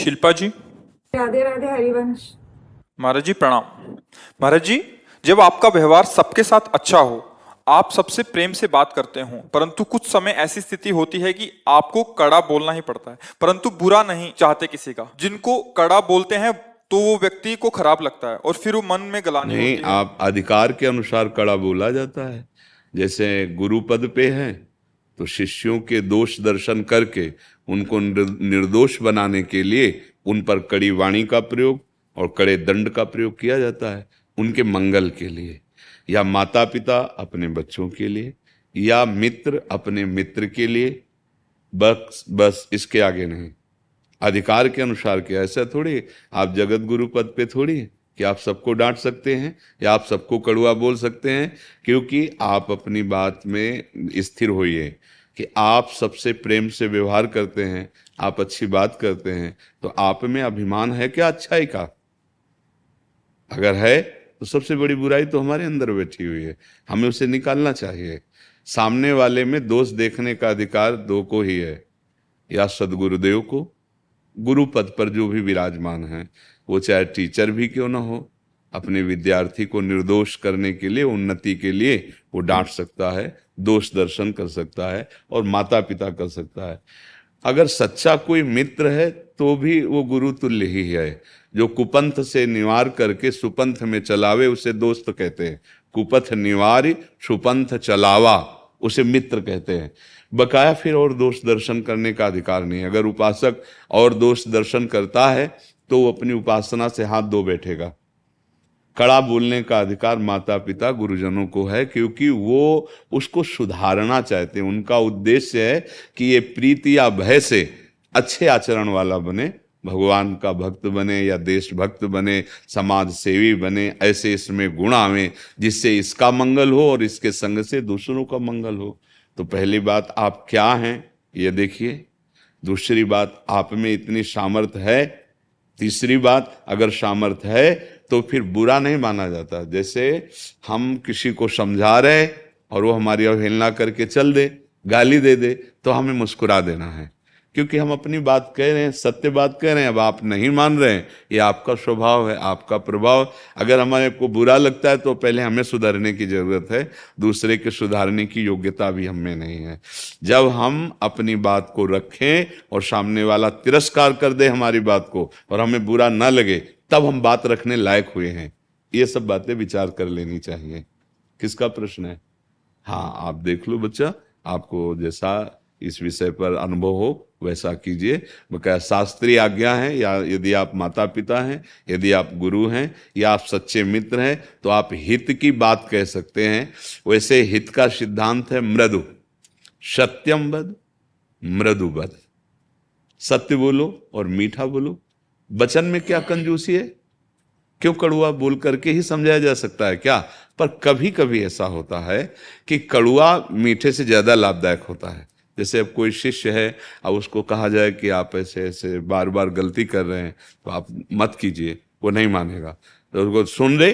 शिल्पा जी। राधे राधे हरिवंश। महाराज जी प्रणाम। महाराज जी, जब आपका व्यवहार सबके साथ अच्छा हो, आप सबसे प्रेम से बात करते हो, परंतु कुछ समय ऐसी स्थिति होती है कि आपको कड़ा बोलना ही पड़ता है, परंतु बुरा नहीं चाहते किसी का। जिनको कड़ा बोलते हैं तो वो व्यक्ति को खराब लगता है और फिर वो मन में गलानी नहीं, होती है। आप अधिकार के अनुसार कड़ा बोला जाता है। जैसे गुरु पद पे हैं तो शिष्यों के दोष दर्शन करके उनको निर्दोष बनाने के लिए उन पर कड़ी वाणी का प्रयोग और कड़े दंड का प्रयोग किया जाता है, उनके मंगल के लिए। या माता पिता अपने बच्चों के लिए, या मित्र अपने मित्र के लिए, बस बस इसके आगे नहीं। अधिकार के अनुसार किया। ऐसा थोड़ी आप जगत गुरु पद पे थोड़ी कि आप सबको डांट सकते हैं या आप सबको कड़वा बोल सकते हैं, क्योंकि आप अपनी बात में स्थिर होइए कि आप सबसे प्रेम से व्यवहार करते हैं, आप अच्छी बात करते हैं, तो आप में अभिमान है क्या अच्छाई का? अगर है तो सबसे बड़ी बुराई तो हमारे अंदर बैठी हुई है, हमें उसे निकालना चाहिए। सामने वाले में दोष देखने का अधिकार दो को ही है, या सदगुरुदेव को, गुरु पद पर जो भी विराजमान है, वो चाहे टीचर भी क्यों ना हो, अपने विद्यार्थी को निर्दोष करने के लिए, उन्नति के लिए वो डांट सकता है, दोष दर्शन कर सकता है, और माता पिता कर सकता है। अगर सच्चा कोई मित्र है तो भी वो गुरु तुल्य ही है। जो कुपंथ से निवार करके सुपंथ में चलावे उसे दोस्त कहते हैं। कुपथ निवारी सुपंथ चलावा उसे मित्र कहते हैं। बकाया फिर और दोष दर्शन करने का अधिकार नहीं। अगर उपासक और दोष दर्शन करता है तो वो अपनी उपासना से हाथ धो बैठेगा। कड़ा बोलने का अधिकार माता पिता गुरुजनों को है, क्योंकि वो उसको सुधारना चाहते हैं। उनका उद्देश्य है कि ये प्रीति या भय से अच्छे आचरण वाला बने, भगवान का भक्त बने या देशभक्त बने, समाज सेवी बने। ऐसे इसमें गुण आवे जिससे इसका मंगल हो और इसके संग से दूसरों का मंगल हो। तो पहली बात, आप क्या हैं ये देखिए। दूसरी बात, आप में इतनी सामर्थ्य है। तीसरी बात, अगर सामर्थ्य है तो फिर बुरा नहीं माना जाता। जैसे हम किसी को समझा रहे और वो हमारी अवहेलना करके चल दे, गाली दे दे, तो हमें मुस्कुरा देना है, क्योंकि हम अपनी बात कह रहे हैं, सत्य बात कह रहे हैं। अब आप नहीं मान रहे हैं, ये आपका स्वभाव है, आपका प्रभाव। अगर हमारे को बुरा लगता है तो पहले हमें सुधरने की जरूरत है, दूसरे के सुधारने की योग्यता भी हम में नहीं है। जब हम अपनी बात को रखें और सामने वाला तिरस्कार कर दे हमारी बात को और हमें बुरा ना लगे, तब हम बात रखने लायक हुए हैं। ये सब बातें विचार कर लेनी चाहिए। किसका प्रश्न है? हाँ, आप देख लो बच्चा, आपको जैसा इस विषय पर अनुभव हो वैसा कीजिए। बकाया शास्त्रीय आज्ञा है, या यदि आप माता पिता हैं, यदि आप गुरु हैं, या आप सच्चे मित्र हैं, तो आप हित की बात कह सकते हैं। वैसे हित का सिद्धांत है मृदु, सत्यम वद मृदु वद। सत्य बोलो और मीठा बोलो। वचन में क्या कंजूसी है? क्यों कड़ुआ बोल करके ही समझाया जा सकता है क्या? पर कभी कभी ऐसा होता है कि कड़ुआ मीठे से ज्यादा लाभदायक होता है। जैसे अब कोई शिष्य है, अब उसको कहा जाए कि आप ऐसे ऐसे बार बार गलती कर रहे हैं तो आप मत कीजिए, वो नहीं मानेगा। तो उसको सुन ले,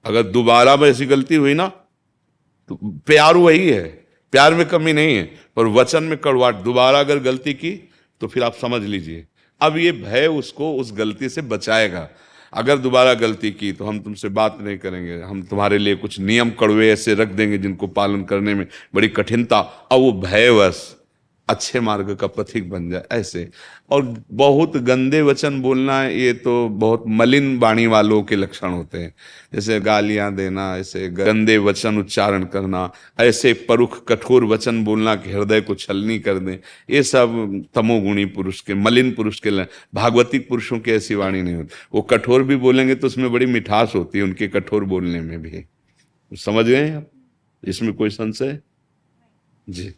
अगर दोबारा में ऐसी गलती हुई ना तो प्यार वही है, प्यार में कमी नहीं है, पर वचन में कड़वाहट। दोबारा अगर गलती की तो फिर आप समझ लीजिए, अब ये भय उसको उस गलती से बचाएगा। अगर दोबारा गलती की तो हम तुमसे बात नहीं करेंगे, हम तुम्हारे लिए कुछ नियम कड़वे ऐसे रख देंगे जिनको पालन करने में बड़ी कठिनता, और वो भयवश अच्छे मार्ग का पथिक बन जाए ऐसे। और बहुत गंदे वचन बोलना, ये तो बहुत मलिन वाणी वालों के लक्षण होते हैं। जैसे गालियां देना, ऐसे गंदे वचन उच्चारण करना, ऐसे परुख कठोर वचन बोलना कि हृदय को छलनी कर दें, ये सब तमोगुणी पुरुष के, मलिन पुरुष के। भागवतिक पुरुषों की ऐसी वाणी नहीं होती। वो कठोर भी बोलेंगे तो उसमें बड़ी मिठास होती है उनके कठोर बोलने में भी। समझ गए आप? इसमें कोई संशय? जी।